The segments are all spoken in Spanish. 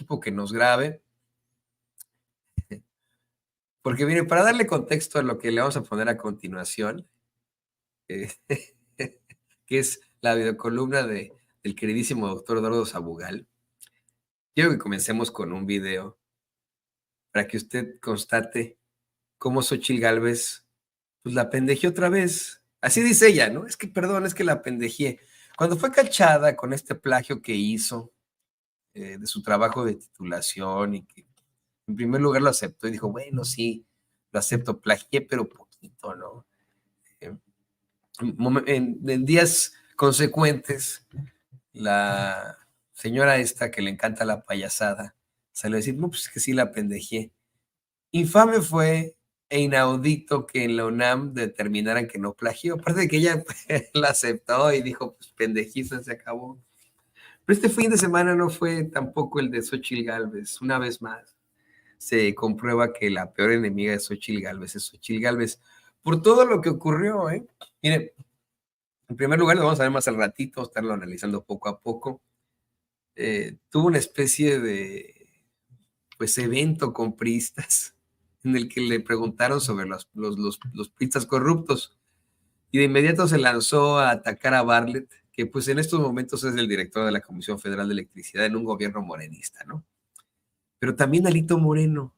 equipo que nos grabe, porque mire, para darle contexto a lo que le vamos a poner a continuación, eh, que es la videocolumna del queridísimo doctor Eduardo Sabugal, quiero que comencemos con un video para que usted constate cómo Xóchitl Gálvez pues la pendejeó otra vez. Así dice ella, ¿no? Es que, perdón, es que la pendejé. Cuando fue cachada con este plagio que hizo de su trabajo de titulación y que en primer lugar lo aceptó y dijo, bueno, sí, lo acepto, plagié, pero poquito, ¿no? Eh, en días consecuentes, la señora esta que le encanta la payasada salió a decir, no, pues que sí la pendejé. Infame fue e inaudito que en la UNAM determinaran que no plagió. Aparte de que ella la aceptó y dijo, pues pendejista, se acabó. Pero este fin de semana no fue tampoco el de Xóchitl Gálvez. Una vez más, se comprueba que la peor enemiga de Xóchitl Gálvez es Xóchitl Gálvez. Por todo lo que ocurrió, ¿eh? Mire, en primer lugar, lo vamos a ver más al ratito, estarlo analizando poco a poco. Tuvo una especie de, pues, evento con priistas en el que le preguntaron sobre los priistas corruptos y de inmediato se lanzó a atacar a Bartlett, que pues en estos momentos es el director de la Comisión Federal de Electricidad en un gobierno morenista, ¿no? Pero también a Alito Moreno,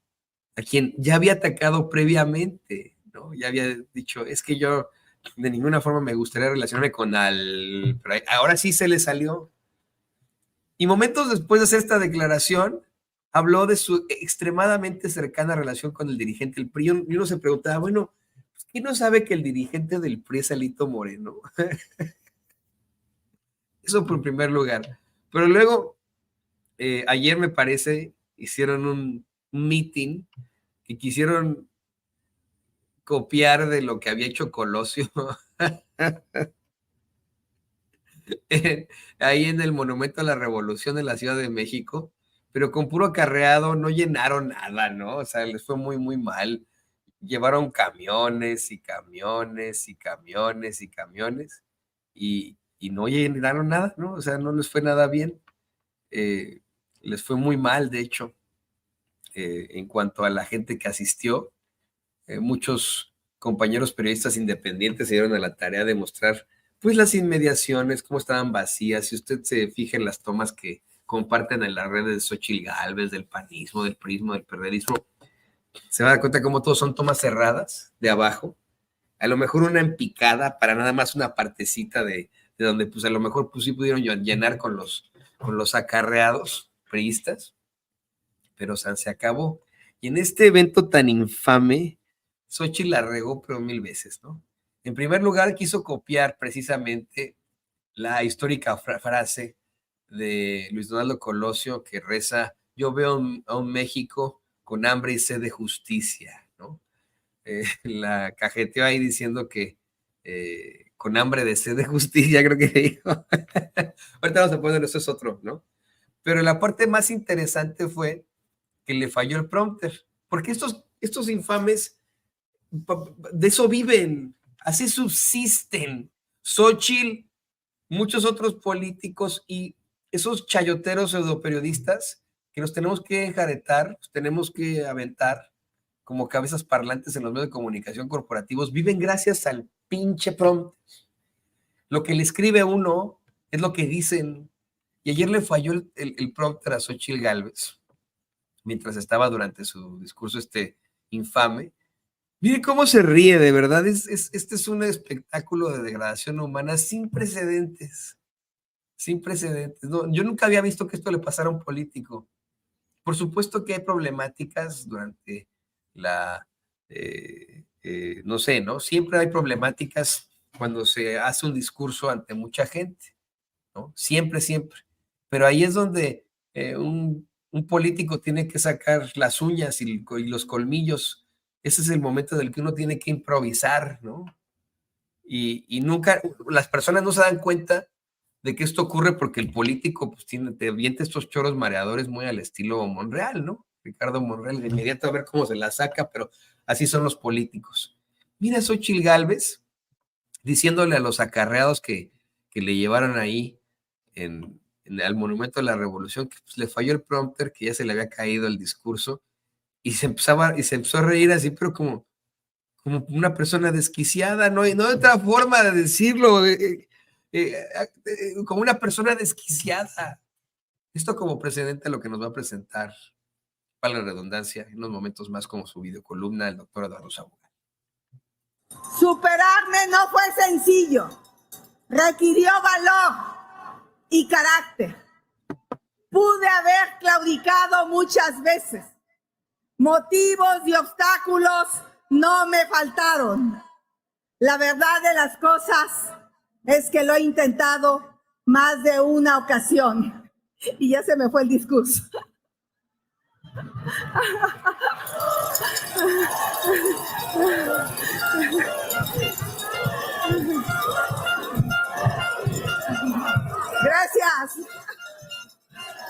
a quien ya había atacado previamente, ¿no? Ya había dicho, es que yo de ninguna forma me gustaría relacionarme con Al... Pero ahora sí se le salió. Y momentos después de hacer esta declaración, habló de su extremadamente cercana relación con el dirigente del PRI. Y uno se preguntaba, bueno, ¿quién no sabe que el dirigente del PRI es Alito Moreno? Eso por primer lugar. Pero luego, ayer me parece, hicieron un meeting que quisieron copiar de lo que había hecho Colosio ahí en el Monumento a la Revolución en la Ciudad de México, pero con puro acarreado no llenaron nada, ¿no? O sea, les fue muy, muy mal. Llevaron camiones y camiones y camiones y camiones y no llenaron nada, ¿no? O sea, no les fue nada bien. Eh, Les fue muy mal, de hecho, en cuanto a la gente que asistió. Muchos compañeros periodistas independientes se dieron a la tarea de mostrar pues las inmediaciones, cómo estaban vacías. Si usted se fija en las tomas que comparten en las redes de Xóchitl Gálvez, del panismo, del prismo, del perderismo, se va a dar cuenta cómo todos son tomas cerradas de abajo. A lo mejor una en picada para nada más una partecita de donde pues a lo mejor pues sí pudieron llenar con los acarreados priistas, pero o sea, se acabó. Y en este evento tan infame, Xochitl la regó, pero mil veces, ¿no? En primer lugar, quiso copiar precisamente la histórica frase de Luis Donaldo Colosio que reza: yo veo a un México con hambre y sed de justicia, ¿no? La cajeteó ahí diciendo que con hambre de sed de justicia, creo que dijo. Ahorita vamos a poner, eso es otro, ¿no? Pero la parte más interesante fue que le falló el prompter, porque estos infames de eso viven, así subsisten. Xochitl, muchos otros políticos y esos chayoteros pseudoperiodistas que nos tenemos que enjaretar, nos tenemos que aventar como cabezas parlantes en los medios de comunicación corporativos, viven gracias al pinche prompter. Lo que le escribe uno es lo que dicen. Y ayer le falló el prompter a Xochitl Gálvez mientras estaba durante su discurso infame. Mire cómo se ríe, de verdad. Este es un espectáculo de degradación humana sin precedentes. Sin precedentes. No, yo nunca había visto que esto le pasara a un político. Por supuesto que hay problemáticas durante no sé, ¿no? Siempre hay problemáticas cuando se hace un discurso ante mucha gente, ¿no? Siempre, siempre. Pero ahí es donde un político tiene que sacar las uñas y los colmillos. Ese es el momento en el que uno tiene que improvisar, ¿no? Y nunca, las personas no se dan cuenta de que esto ocurre porque el político pues te avienta estos choros mareadores muy al estilo Monreal, ¿no? Ricardo Monreal, de inmediato a ver cómo se la saca, pero así son los políticos. Mira a Xochitl Gálvez diciéndole a los acarreados que le llevaron ahí en al Monumento a la Revolución, que pues, le falló el prompter, que ya se le había caído el discurso, y se empezó a reír así, pero como una persona desquiciada, no hay otra forma de decirlo, como una persona desquiciada. Esto como precedente a lo que nos va a presentar, para la redundancia, en unos momentos más como su videocolumna, el doctor Eduardo Sabogal. Superarme no fue sencillo, requirió valor y carácter. Pude haber claudicado muchas veces. Motivos y obstáculos no me faltaron. La verdad de las cosas es que lo he intentado más de una ocasión. Y ya se me fue el discurso. Gracias.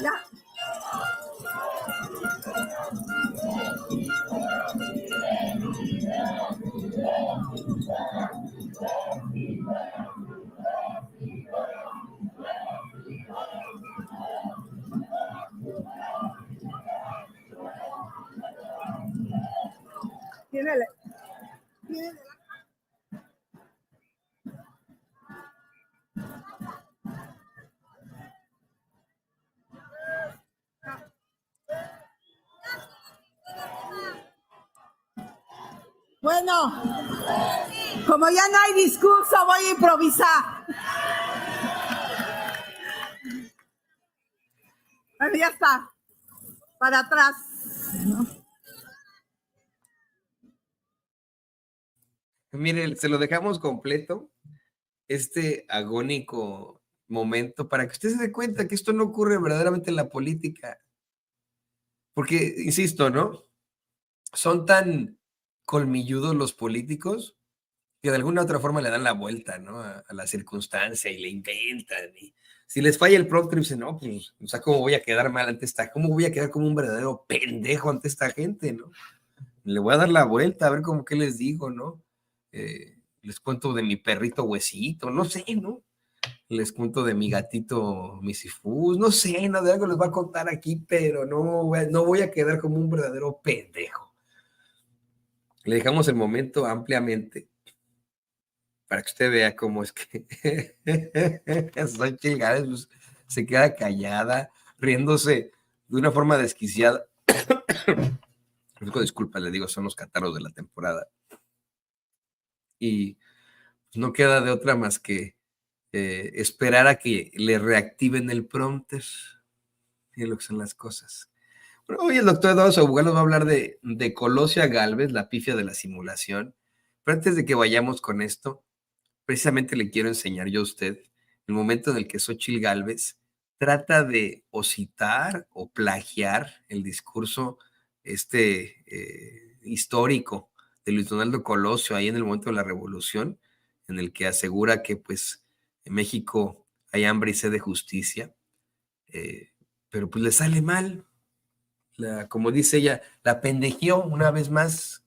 Ya. Tiene. Bueno, como ya no hay discurso, voy a improvisar. Bueno, ya está. Para atrás. Mire, se lo dejamos completo, este agónico momento, para que usted se dé cuenta que esto no ocurre verdaderamente en la política. Porque, insisto, ¿no? Son tan colmilludos los políticos que de alguna u otra forma le dan la vuelta, ¿no? A la circunstancia y le inventan. Y si les falla el prompter, dicen, no, pues, o sea, ¿cómo voy a quedar mal ante cómo voy a quedar como un verdadero pendejo ante esta gente, ¿no? Le voy a dar la vuelta, a ver cómo qué les digo, ¿no? Les cuento de mi perrito Huesito, no sé, ¿no? Les cuento de mi gatito Misifus, no sé, no, de algo les voy a contar aquí, pero no voy a quedar como un verdadero pendejo. Le dejamos el momento ampliamente para que usted vea cómo es que Xochitl Gálvez pues, se queda callada, riéndose de una forma desquiciada. Disculpa, le digo, son los catarros de la temporada. Y no queda de otra más que esperar a que le reactiven el prompter. Y lo que son las cosas. Pero hoy el doctor Eduardo Sabogal nos va a hablar de Colossia Gálvez, la pifia de la simulación. Pero antes de que vayamos con esto, precisamente le quiero enseñar yo a usted el momento en el que Xochitl Gálvez trata de o citar o plagiar el discurso histórico de Luis Donaldo Colosio ahí en el momento de la Revolución, en el que asegura que pues en México hay hambre y sed de justicia, pero pues le sale mal. Como dice ella, la pendejió una vez más,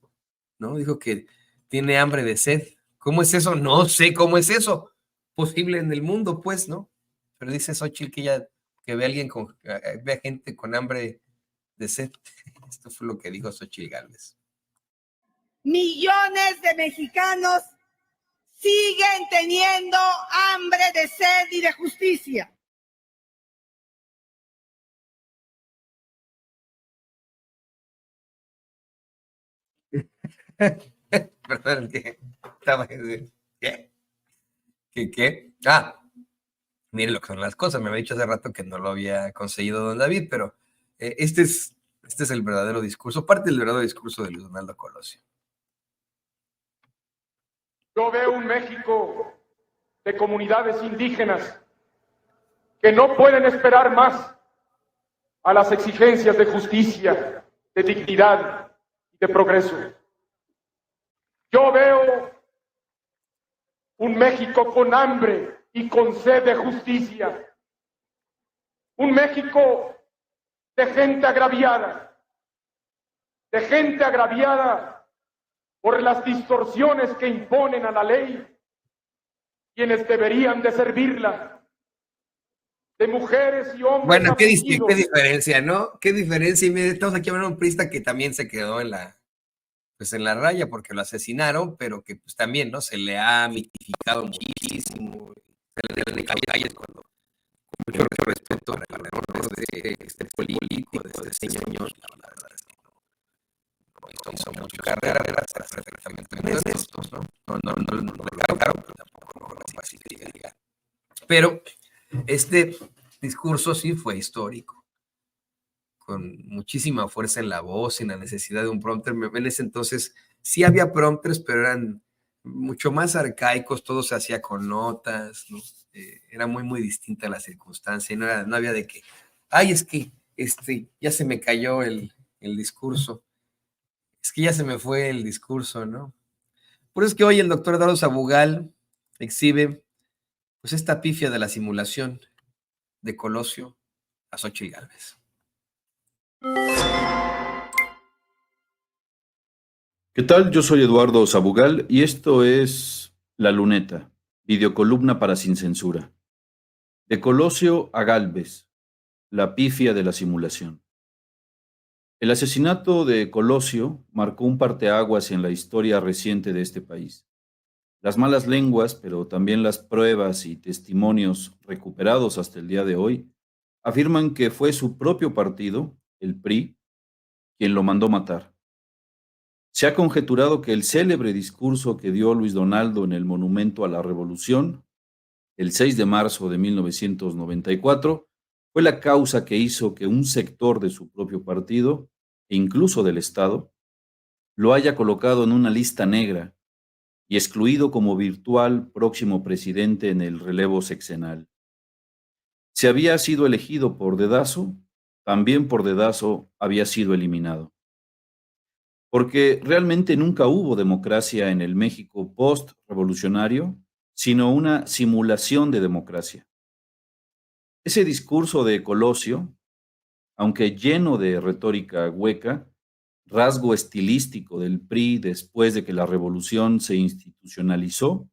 ¿no? Dijo que tiene hambre de sed. ¿Cómo es eso? No sé cómo es eso. Posible en el mundo, pues, ¿no? Pero dice Xochitl que ve a alguien ve a gente con hambre de sed. Esto fue lo que dijo Xochitl Gálvez. Millones de mexicanos siguen teniendo hambre de sed y de justicia. Perdón, ¿qué? ¿Qué? ¿Qué? Ah, mire lo que son las cosas. Me había dicho hace rato que no lo había conseguido don David, pero este es el verdadero discurso, parte del verdadero discurso de Luis Donaldo Colosio. Yo veo un México de comunidades indígenas que no pueden esperar más a las exigencias de justicia, de dignidad y de progreso. Yo veo un México con hambre y con sed de justicia. Un México de gente agraviada por las distorsiones que imponen a la ley quienes deberían de servirla. de mujeres y hombres Bueno, qué afligidos. diferencia, ¿no? Qué diferencia. Y mire, estamos aquí hablando de un priista que también se quedó en la raya porque lo asesinaron, pero que pues también, ¿no? Se le ha mitificado muchísimo. Se le de calles cuando, con mucho respeto para errores de este político, de este señor, la verdad es que no hizo mucho carrera para ser perfectamente honestos, ¿no? No lo cagaron, pero tampoco lo fácil de llegar. Pero este discurso sí fue histórico, con muchísima fuerza en la voz, sin la necesidad de un prompter. En ese entonces sí había prompters, pero eran mucho más arcaicos, todo se hacía con notas, ¿no? Era muy, muy distinta la circunstancia y no había de que, ay, es que ya se me cayó el discurso, es que ya se me fue el discurso, ¿no? Por eso es que hoy el doctor Eduardo Sabugal exhibe pues esta pifia de la simulación de Colosio a Xóchitl Gálvez. ¿Qué tal? Yo soy Eduardo Sabugal y esto es La Luneta, videocolumna para Sin Censura. De Colosio a Gálvez, la pifia de la simulación. El asesinato de Colosio marcó un parteaguas en la historia reciente de este país. Las malas lenguas, pero también las pruebas y testimonios recuperados hasta el día de hoy, afirman que fue su propio partido, el PRI, quien lo mandó matar. Se ha conjeturado que el célebre discurso que dio Luis Donaldo en el Monumento a la Revolución, el 6 de marzo de 1994, fue la causa que hizo que un sector de su propio partido, e incluso del Estado, lo haya colocado en una lista negra y excluido como virtual próximo presidente en el relevo sexenal. Si había sido elegido por dedazo, también por dedazo había sido eliminado. Porque realmente nunca hubo democracia en el México post-revolucionario, sino una simulación de democracia. Ese discurso de Colosio, aunque lleno de retórica hueca, rasgo estilístico del PRI después de que la revolución se institucionalizó,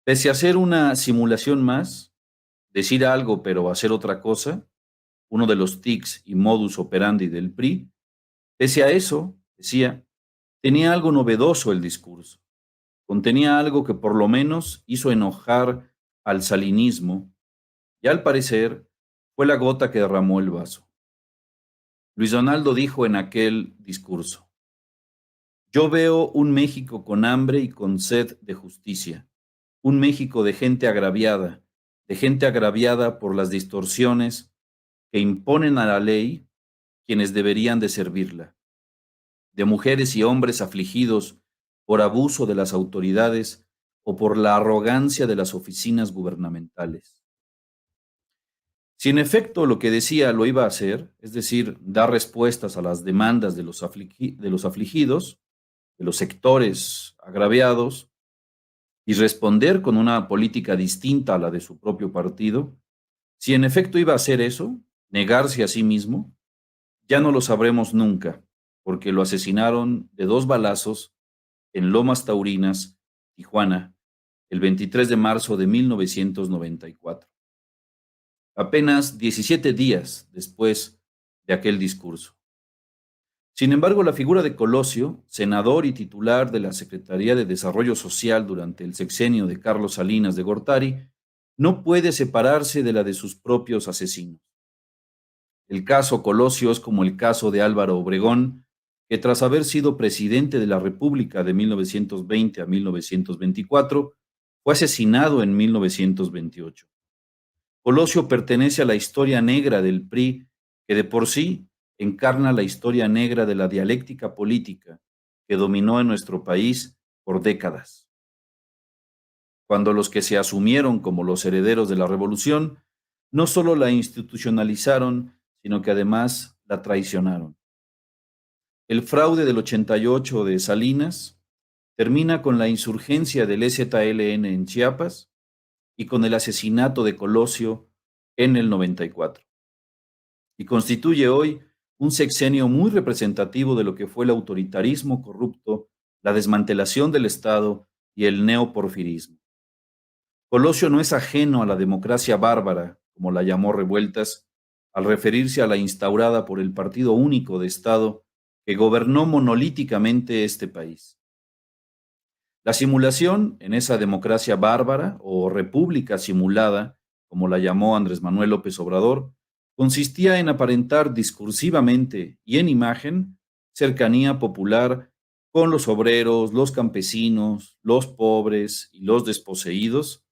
pese a ser una simulación más, decir algo pero hacer otra cosa, uno de los tics y modus operandi del PRI, pese a eso, decía, tenía algo novedoso el discurso. Contenía algo que por lo menos hizo enojar al salinismo y al parecer fue la gota que derramó el vaso. Luis Donaldo dijo en aquel discurso: yo veo un México con hambre y con sed de justicia, un México de gente agraviada por las distorsiones que imponen a la ley quienes deberían de servirla, de mujeres y hombres afligidos por abuso de las autoridades o por la arrogancia de las oficinas gubernamentales. Si en efecto lo que decía lo iba a hacer, es decir, dar respuestas a las demandas de los afligidos, de los sectores agraviados, y responder con una política distinta a la de su propio partido, si en efecto iba a hacer eso, negarse a sí mismo, ya no lo sabremos nunca, porque lo asesinaron de 2 balazos en Lomas Taurinas, Tijuana, el 23 de marzo de 1994. Apenas 17 días después de aquel discurso. Sin embargo, la figura de Colosio, senador y titular de la Secretaría de Desarrollo Social durante el sexenio de Carlos Salinas de Gortari, no puede separarse de la de sus propios asesinos. El caso Colosio es como el caso de Álvaro Obregón, que tras haber sido presidente de la República de 1920 a 1924, fue asesinado en 1928. Colosio pertenece a la historia negra del PRI, que de por sí encarna la historia negra de la dialéctica política que dominó en nuestro país por décadas. Cuando los que se asumieron como los herederos de la revolución no solo la institucionalizaron, sino que además la traicionaron. El fraude del 88 de Salinas termina con la insurgencia del EZLN en Chiapas y con el asesinato de Colosio en el 94. Y constituye hoy un sexenio muy representativo de lo que fue el autoritarismo corrupto, la desmantelación del Estado y el neoporfirismo. Colosio no es ajeno a la democracia bárbara como la llamó Revueltas, al referirse a la instaurada por el Partido Único de Estado que gobernó monolíticamente este país. La simulación en esa democracia bárbara o república simulada, como la llamó Andrés Manuel López Obrador, consistía en aparentar discursivamente y en imagen cercanía popular con los obreros, los campesinos, los pobres y los desposeídos,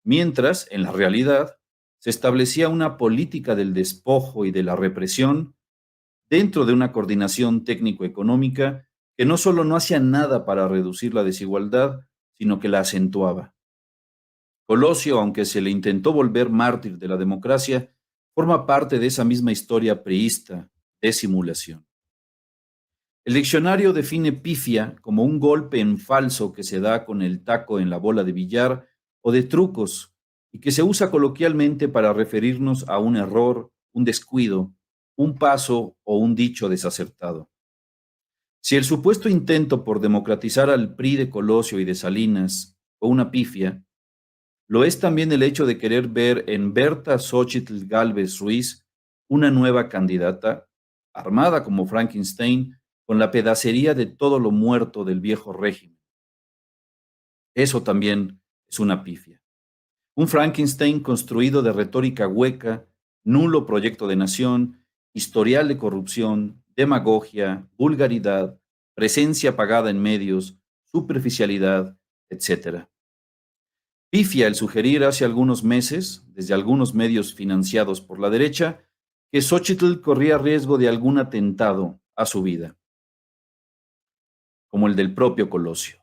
mientras, en la realidad, se establecía una política del despojo y de la represión dentro de una coordinación técnico-económica que no solo no hacía nada para reducir la desigualdad, sino que la acentuaba. Colosio, aunque se le intentó volver mártir de la democracia, forma parte de esa misma historia priista de simulación. El diccionario define pifia como un golpe en falso que se da con el taco en la bola de billar o de trucos y que se usa coloquialmente para referirnos a un error, un descuido, un paso o un dicho desacertado. Si el supuesto intento por democratizar al PRI de Colosio y de Salinas fue una pifia, lo es también el hecho de querer ver en Berta Xóchitl Gálvez Ruiz una nueva candidata, armada como Frankenstein, con la pedacería de todo lo muerto del viejo régimen. Eso también es una pifia. Un Frankenstein construido de retórica hueca, nulo proyecto de nación, historial de corrupción, demagogia, vulgaridad, presencia pagada en medios, superficialidad, etc. Pifia el sugerir hace algunos meses, desde algunos medios financiados por la derecha, que Xóchitl corría riesgo de algún atentado a su vida, como el del propio Colosio.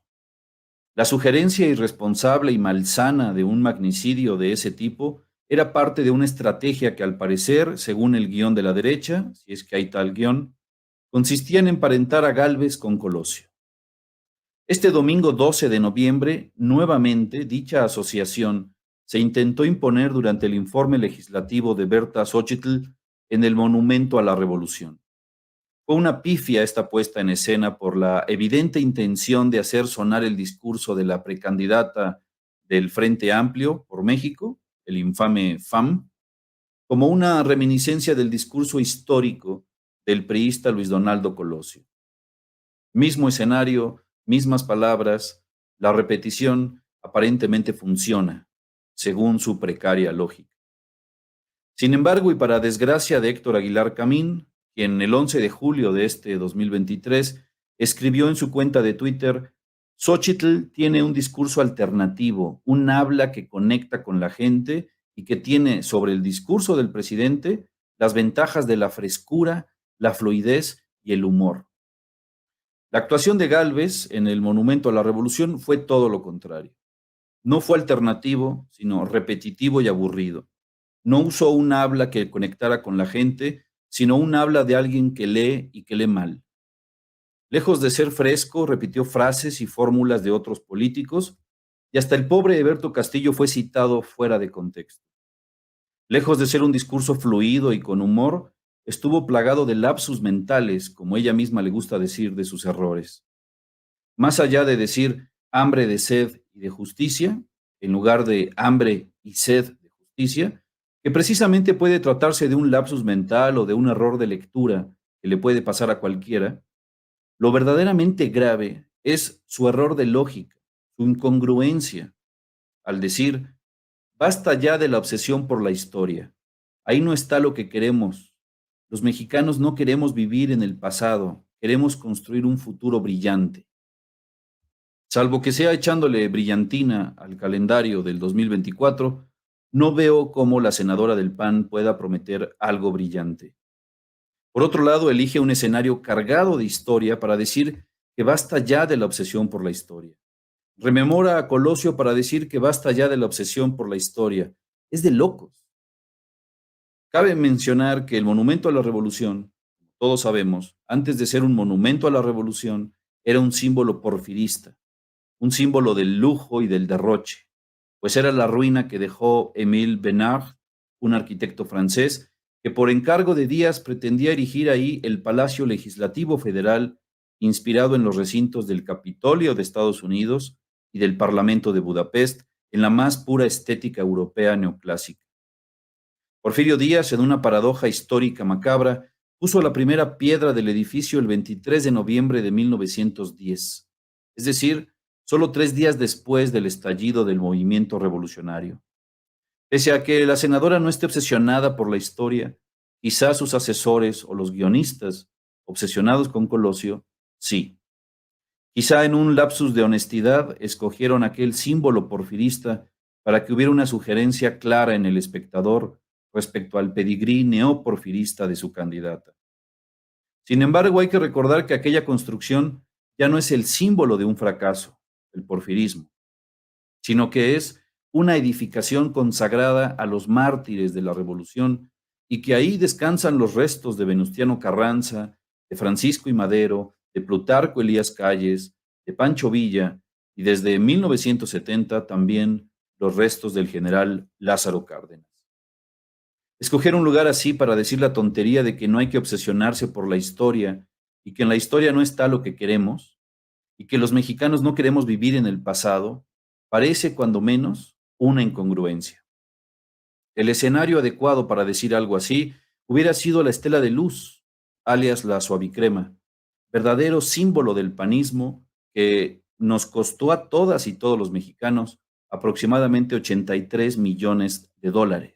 La sugerencia irresponsable y malsana de un magnicidio de ese tipo era parte de una estrategia que al parecer, según el guión de la derecha, si es que hay tal guión, consistía en emparentar a Gálvez con Colosio. Este domingo 12 de noviembre, nuevamente, dicha asociación se intentó imponer durante el informe legislativo de Berta Xóchitl en el Monumento a la Revolución. Fue una pifia esta puesta en escena por la evidente intención de hacer sonar el discurso de la precandidata del Frente Amplio por México, el infame FAM, como una reminiscencia del discurso histórico del priista Luis Donaldo Colosio. Mismo escenario, mismas palabras, la repetición aparentemente funciona, según su precaria lógica. Sin embargo, y para desgracia de Héctor Aguilar Camín, quien el 11 de julio de este 2023 escribió en su cuenta de Twitter: Xóchitl tiene un discurso alternativo, un habla que conecta con la gente y que tiene sobre el discurso del presidente las ventajas de la frescura, la fluidez y el humor. La actuación de Gálvez en el Monumento a la Revolución fue todo lo contrario. No fue alternativo, sino repetitivo y aburrido. No usó un habla que conectara con la gente, sino un habla de alguien que lee y que lee mal. Lejos de ser fresco, repitió frases y fórmulas de otros políticos, y hasta el pobre Heberto Castillo fue citado fuera de contexto. Lejos de ser un discurso fluido y con humor, estuvo plagado de lapsus mentales, como ella misma le gusta decir de sus errores. Más allá de decir hambre de sed y de justicia, en lugar de hambre y sed de justicia, que precisamente puede tratarse de un lapsus mental o de un error de lectura que le puede pasar a cualquiera, lo verdaderamente grave es su error de lógica, su incongruencia, al decir: basta ya de la obsesión por la historia. Ahí no está lo que queremos. Los mexicanos no queremos vivir en el pasado, queremos construir un futuro brillante. Salvo que sea echándole brillantina al calendario del 2024, no veo cómo la senadora del PAN pueda prometer algo brillante. Por otro lado, elige un escenario cargado de historia para decir que basta ya de la obsesión por la historia. Rememora a Colosio para decir que basta ya de la obsesión por la historia. Es de locos. Cabe mencionar que el Monumento a la Revolución, todos sabemos, antes de ser un monumento a la revolución, era un símbolo porfirista, un símbolo del lujo y del derroche, pues era la ruina que dejó Émile Bernard, un arquitecto francés, que por encargo de Díaz pretendía erigir ahí el Palacio Legislativo Federal, inspirado en los recintos del Capitolio de Estados Unidos y del Parlamento de Budapest, en la más pura estética europea neoclásica. Porfirio Díaz, en una paradoja histórica macabra, puso la primera piedra del edificio el 23 de noviembre de 1910, es decir, solo 3 días después del estallido del movimiento revolucionario. Pese a que la senadora no esté obsesionada por la historia, quizás sus asesores o los guionistas, obsesionados con Colosio, sí. Quizá en un lapsus de honestidad escogieron aquel símbolo porfirista para que hubiera una sugerencia clara en el espectador respecto al pedigrí neoporfirista de su candidata. Sin embargo, hay que recordar que aquella construcción ya no es el símbolo de un fracaso, el porfirismo, sino que es una edificación consagrada a los mártires de la revolución y que ahí descansan los restos de Venustiano Carranza, de Francisco I. Madero, de Plutarco Elías Calles, de Pancho Villa y desde 1970 también los restos del general Lázaro Cárdenas. Escoger un lugar así para decir la tontería de que no hay que obsesionarse por la historia y que en la historia no está lo que queremos y que los mexicanos no queremos vivir en el pasado, parece cuando menos una incongruencia. El escenario adecuado para decir algo así hubiera sido la Estela de Luz, alias la Suavicrema, verdadero símbolo del panismo que nos costó a todas y todos los mexicanos aproximadamente 83 millones de dólares.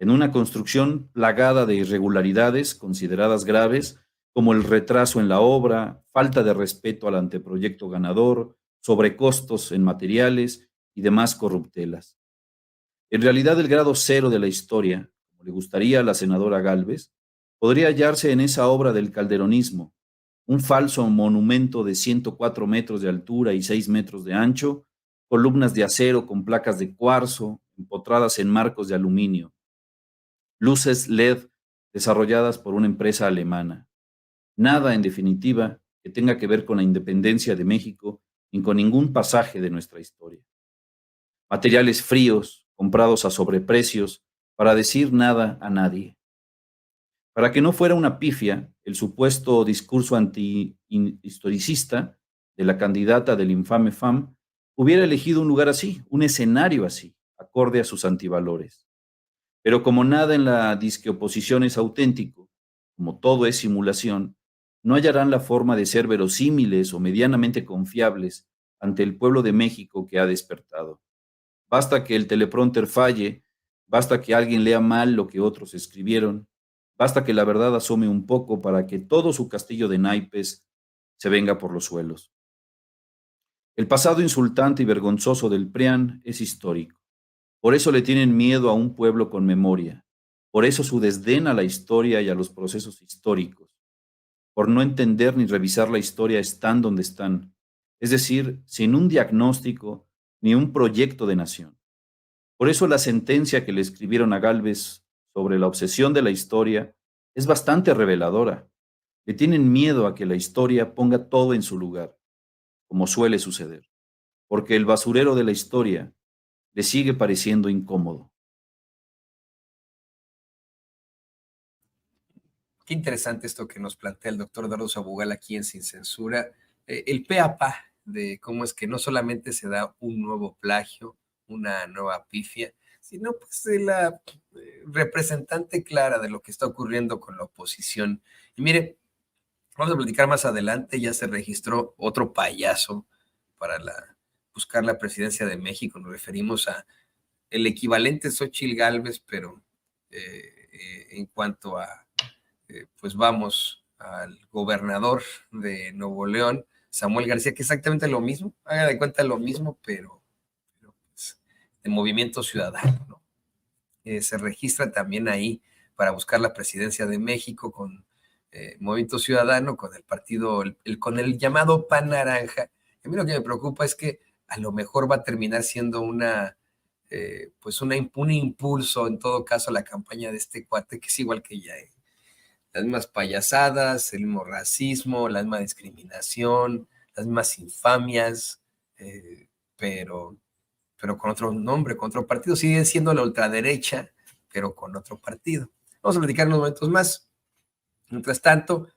En una construcción plagada de irregularidades consideradas graves, como el retraso en la obra, falta de respeto al anteproyecto ganador, sobrecostos en materiales y demás corruptelas. En realidad, el grado cero de la historia, como le gustaría a la senadora Gálvez, podría hallarse en esa obra del calderonismo, un falso monumento de 104 metros de altura y 6 metros de ancho, columnas de acero con placas de cuarzo empotradas en marcos de aluminio, luces LED desarrolladas por una empresa alemana. Nada, en definitiva, que tenga que ver con la independencia de México ni con ningún pasaje de nuestra historia. Materiales fríos, comprados a sobreprecios, para decir nada a nadie. Para que no fuera una pifia, el supuesto discurso anti-historicista de la candidata del infame FAM hubiera elegido un lugar así, un escenario así, acorde a sus antivalores. Pero como nada en la disqueoposición es auténtico, como todo es simulación, no hallarán la forma de ser verosímiles o medianamente confiables ante el pueblo de México que ha despertado. Basta que el teleprompter falle, basta que alguien lea mal lo que otros escribieron, basta que la verdad asome un poco para que todo su castillo de naipes se venga por los suelos. El pasado insultante y vergonzoso del PRIAN es histórico. Por eso le tienen miedo a un pueblo con memoria. Por eso su desdén a la historia y a los procesos históricos. Por no entender ni revisar la historia están donde están. Es decir, sin un diagnóstico ni un proyecto de nación. Por eso la sentencia que le escribieron a Gálvez sobre la obsesión de la historia es bastante reveladora. Le tienen miedo a que la historia ponga todo en su lugar, como suele suceder. Porque el basurero de la historia le sigue pareciendo incómodo. Qué interesante esto que nos plantea el doctor Eduardo Sabugal aquí en Sin Censura. El pe a pa de cómo es que no solamente se da un nuevo plagio, una nueva pifia, sino pues de la representante clara de lo que está ocurriendo con la oposición. Y mire, vamos a platicar más adelante, ya se registró otro payaso para buscar la presidencia de México. Nos referimos a el equivalente Xóchitl Gálvez, pero en cuanto a, pues vamos al gobernador de Nuevo León, Samuel García, que es exactamente lo mismo, haga de cuenta lo mismo, pero pues, de Movimiento Ciudadano, ¿no? Se registra también ahí para buscar la presidencia de México con Movimiento Ciudadano, con el partido, con el llamado PAN Naranja. A mí lo que me preocupa es que a lo mejor va a terminar siendo pues un impulso, en todo caso, a la campaña de este cuate, que es igual que ya. Las mismas payasadas, el mismo racismo, la misma discriminación, las mismas infamias, pero con otro nombre, con otro partido. Sigue siendo la ultraderecha, pero con otro partido. Vamos a platicar unos momentos más. Mientras tanto,